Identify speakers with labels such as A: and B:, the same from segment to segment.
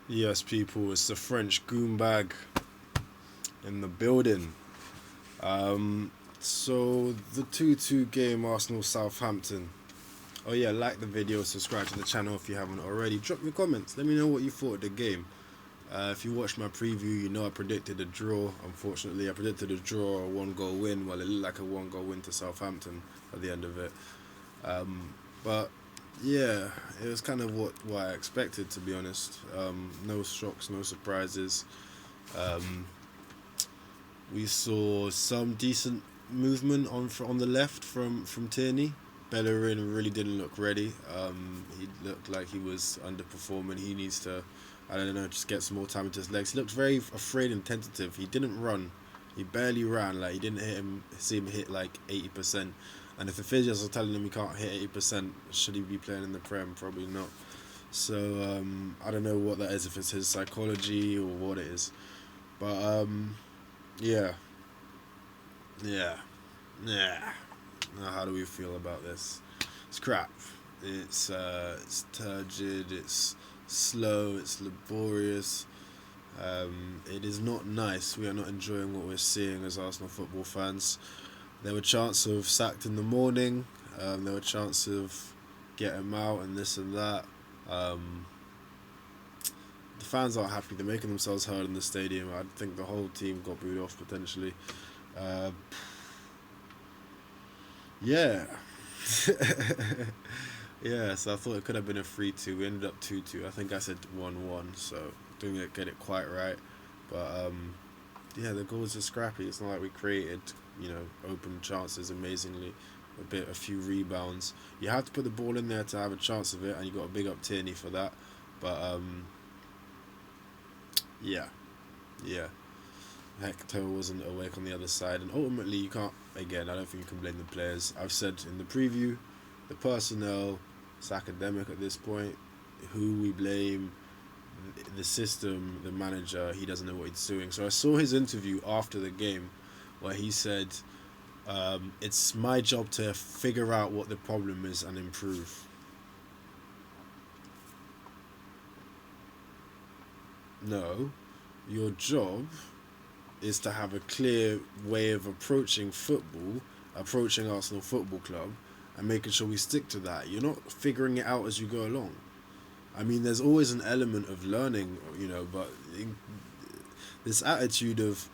A: Yes, people, it's the French goon bag in the building. Um, so the 2-2 game Arsenal Southampton. Oh yeah, like the video, subscribe to the channel if you haven't already. Drop your comments. Let me know what you thought of the game. If you watched my preview, you know I predicted a draw. Unfortunately, I predicted a draw or a one-goal win. Well, it looked like a one-goal win to Southampton at the end of it. But yeah, it was kind of what I expected, to be honest. No shocks, no surprises. Um, we saw some decent movement on the left from Tierney. Bellerin really didn't look ready. He looked like he was underperforming. He needs to, I don't know, just get some more time into his legs. He looked very afraid and tentative. He didn't run. He barely ran. Like he didn't see him hit like 80%. And if the physios are telling him he can't hit 80%, should he be playing in the Prem? Probably not. So I don't know what that is. If it's his psychology or what it is, but yeah, yeah, yeah. Now, how do we feel about this? It's crap. It's turgid. It's slow. It's laborious. It is not nice. We are not enjoying what we're seeing as Arsenal football fans. There were chants of sacked in the morning. There were chants of get him out and this and that. The fans aren't happy. They're making themselves heard in the stadium. I think the whole team got booed off potentially. Uh, yeah. Yeah, so I thought it could have been a 3-2. We ended up 2-2. I think I said 1-1, so didn't get it quite right. But yeah, the goals are scrappy. It's not like we created, open chances amazingly. A few rebounds. You have to put the ball in there to have a chance of it, and you got to big up Tierney for that. But yeah, yeah. Hector wasn't awake on the other side, and ultimately you can't. Again, I don't think you can blame the players. I've said in the preview, the personnel, it's academic at this point. Who we blame, the system, the manager. He doesn't know what he's doing. So I saw his interview after the game, where he said, "It's my job to figure out what the problem is and improve." No, your job is to have a clear way of approaching football, approaching Arsenal Football Club, and making sure we stick to that. You're not figuring it out as you go along. I mean, there's always an element of learning, but this attitude of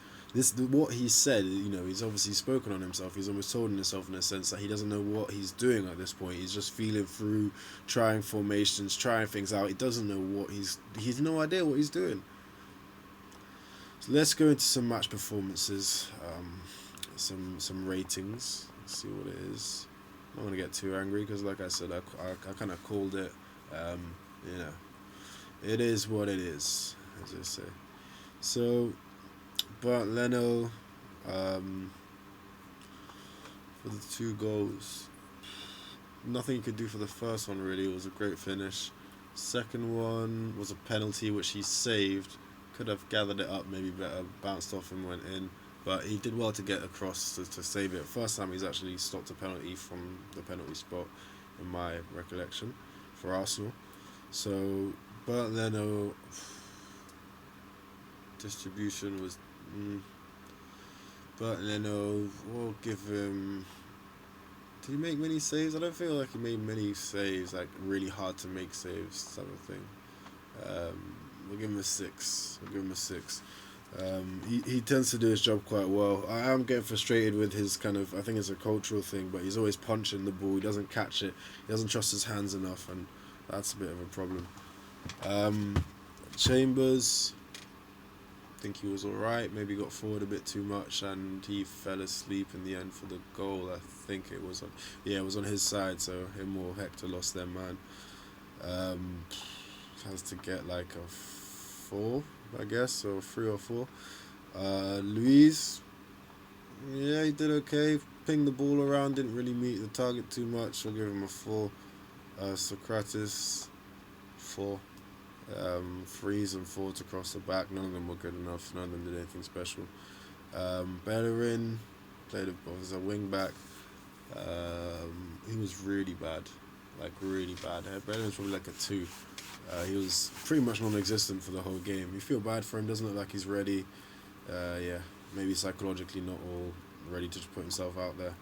A: what he said, he's obviously spoken on himself. He's almost told on himself in a sense that he doesn't know what he's doing at this point. He's just feeling through, trying formations, trying things out. He doesn't know he's no idea what he's doing. So let's go into some match performances, some ratings. Let's see what it is. I'm not gonna get too angry because, like I said, I kind of called it. Um, it is what it is, as I say. So, but Leno, for the two goals, nothing you could do for the first one really. It was a great finish. Second one was a penalty which he saved. Could have gathered it up maybe better, bounced off and went in. But he did well to get across to save it. First time he's actually stopped a penalty from the penalty spot, in my recollection, for Arsenal. So, but Leno, distribution was. But Leno, we'll give him. Did he make many saves? I don't feel like he made many saves, like really hard to make saves type of thing. We'll give him a 6. We'll give him a 6. He tends to do his job quite well. I am getting frustrated with his kind of. I think it's a cultural thing, but he's always punching the ball. He doesn't catch it. He doesn't trust his hands enough, and that's a bit of a problem. Chambers, I think he was alright. Maybe got forward a bit too much, and he fell asleep in the end for the goal. I think it was on. Yeah, it was on his side, so him or Hector lost their man. Has to get like a 4, I guess, or 3 or 4. Luis, yeah, he did okay. Pinged the ball around, didn't really meet the target too much. I'll give him a 4. Socrates, 4. 3s and 4s across the back. None of them were good enough. None of them did anything special. Bellerin played as a wing back. He was really bad. like really bad. Brennan was probably like a 2. He was pretty much non-existent for the whole game. You feel bad for him. Doesn't look like he's ready. Yeah, maybe psychologically not all ready to just put himself out there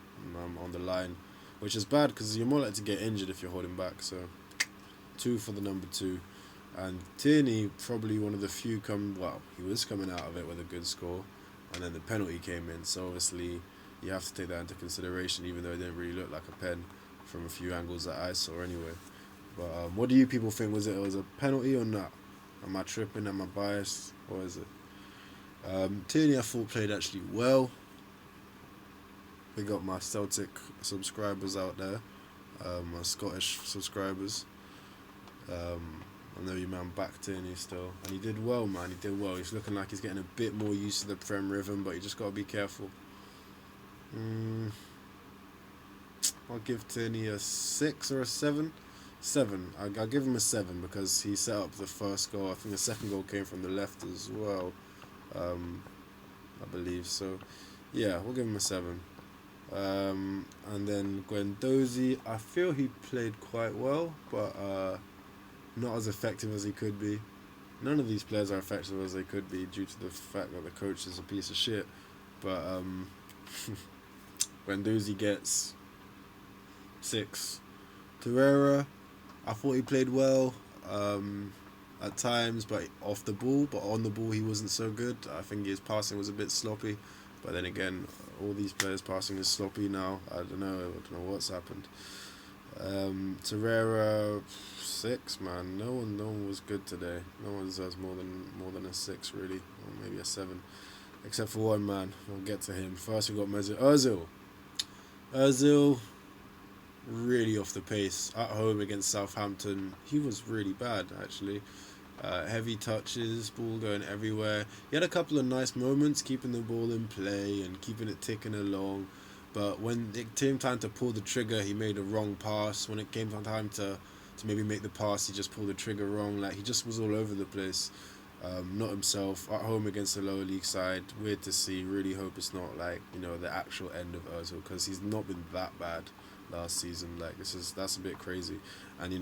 A: on the line, which is bad because you're more likely to get injured if you're holding back. So 2 for the number 2. And Tierney, probably one of the few he was coming out of it with a good score, and then the penalty came in. So obviously you have to take that into consideration, even though it didn't really look like a pen from a few angles that I saw anyway. But what do you people think? Was it a penalty or not? Am I tripping? Am I biased? What is it? Tierney, I thought, played actually well. We got my Celtic subscribers out there, my Scottish subscribers. I know you man back Tierney still, and he did well, man. He did well. He's looking like he's getting a bit more used to the Prem rhythm, but you just gotta be careful. I'll give Tierney a 6 or a 7. 7. I'll give him a 7 because he set up the first goal. I think the second goal came from the left as well. I believe so. Yeah, we'll give him a 7. And then Guendouzi, I feel he played quite well, but not as effective as he could be. None of these players are effective as they could be due to the fact that the coach is a piece of shit. But Guendouzi gets 6. Torreira, I thought he played well at times, but off the ball. But on the ball, he wasn't so good. I think his passing was a bit sloppy. But then again, all these players' passing is sloppy now. I don't know what's happened. Torreira, 6, man. No one was good today. No one deserves more than a 6, really, or maybe a 7, except for one man. We'll get to him first. We got Mesut Ozil. Ozil, really off the pace at home against Southampton. He was really bad actually. Heavy touches, ball going everywhere. He had a couple of nice moments, keeping the ball in play and keeping it ticking along. But when it came time to pull the trigger, he made a wrong pass. When it came time to maybe make the pass, he just pulled the trigger wrong. Like, he just was all over the place. Not himself. At home against a lower league side. Weird to see. Really hope it's not like, the actual end of Ozil, because he's not been that bad last season. Like, that's a bit crazy. And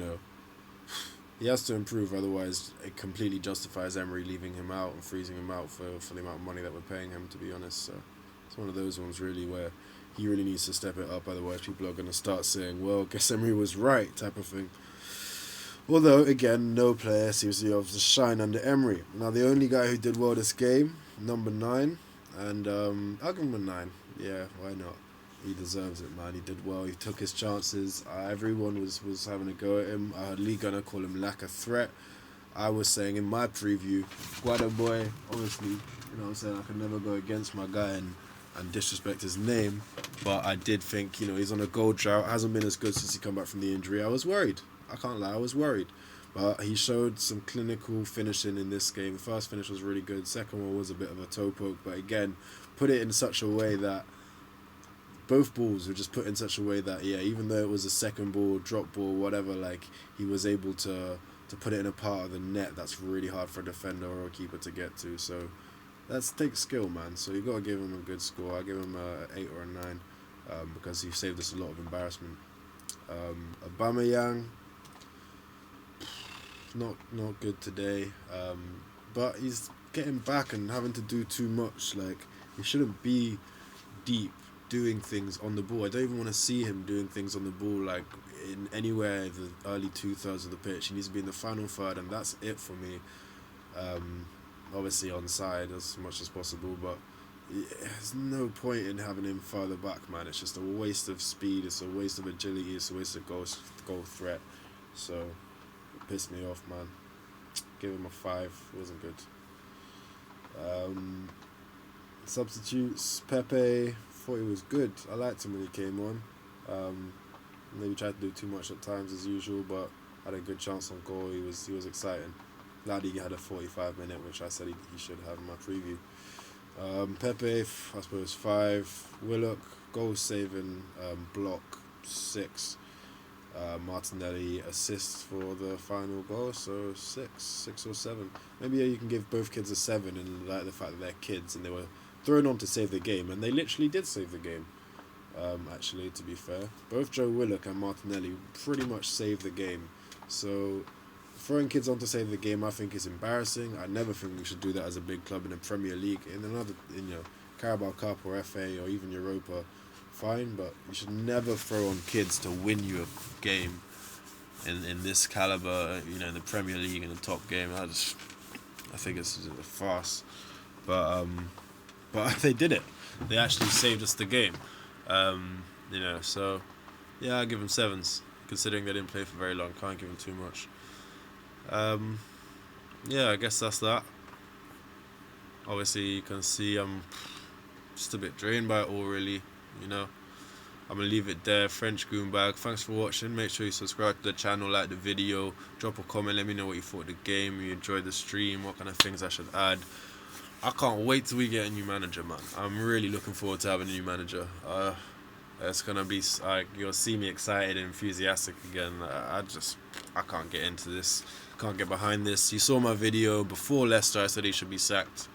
A: he has to improve, otherwise it completely justifies Emery leaving him out and freezing him out for the amount of money that we're paying him, to be honest. So it's one of those ones really where he really needs to step it up, otherwise people are going to start saying, well, guess Emery was right, type of thing. Although, again, no player seems to be able to shine under Emery. Now, the only guy who did well this game, number 9, and I'll give him a 9. Yeah, why not? He deserves it, man. He did well. He took his chances. Everyone was having a go at him. I heard Lee Gunner call him lack of threat. I was saying in my preview, Guado boy, obviously, I'm saying I can never go against my guy and disrespect his name. But I did think, he's on a goal drought. Hasn't been as good since he come back from the injury. I was worried. I can't lie, I was worried. But he showed some clinical finishing in this game. The first finish was really good. Second one was a bit of a toe poke. But again, put it in such a way that both balls were just put in such a way that, yeah, even though it was a second ball, drop ball, whatever, like, he was able to put it in a part of the net that's really hard for a defender or a keeper to get to. So that takes skill, man. So you got to give him a good score. I give him a 8 or a 9 because he saved us a lot of embarrassment. Aubameyang, not good today, but he's getting back and having to do too much. Like, he shouldn't be deep doing things on the ball. I don't even want to see him doing things on the ball, like in anywhere the early 2/3 of the pitch. He needs to be in the final third, and that's it for me. Obviously onside as much as possible, but there's no point in having him further back, man. It's just a waste of speed, it's a waste of agility, it's a waste of goal threat. So it pissed me off, man. Give him a 5. It wasn't good. Substitutes, Pepe, thought he was good. I liked him when he came on. Maybe tried to do too much at times as usual, but had a good chance on goal. He was exciting. Glad he had a 45-minute, which I said he should have in my preview. Pepe, I suppose 5. Willock, goal saving, block 6. Martinelli assists for the final goal, so 6 or 7. Maybe you can give both kids a 7 in like the fact that they're kids and they were thrown on to save the game, and they literally did save the game. actually, to be fair. Both Joe Willock and Martinelli pretty much saved the game. So, throwing kids on to save the game, I think is embarrassing. I never think we should do that as a big club in the Premier League. In Carabao Cup or FA or even Europa, fine, but you should never throw on kids to win you a game in this caliber, in the Premier League, in the top game. I think it's a farce. But they did it. They actually saved us the game. So yeah, I give them 7s, considering they didn't play for very long. Can't give them too much. Yeah, I guess that's that. Obviously, you can see I'm just a bit drained by it all, really. I'm going to leave it there. French Goombag. Thanks for watching. Make sure you subscribe to the channel, like the video, drop a comment, let me know what you thought of the game, you enjoyed the stream, what kind of things I should add. I can't wait till we get a new manager, man. I'm really looking forward to having a new manager. It's going to be, you'll see me excited and enthusiastic again. I can't get into this. Can't get behind this. You saw my video before Leicester. I said he should be sacked.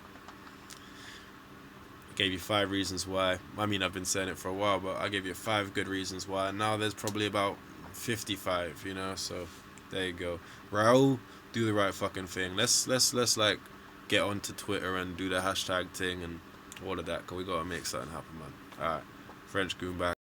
A: I gave you 5 reasons why. I mean, I've been saying it for a while, but I gave you 5 good reasons why. Now there's probably about 55, so there you go. Raul, do the right fucking thing. Let's like get onto Twitter and do the hashtag thing and all of that, because we gotta make something happen, man. Alright, French Goomback.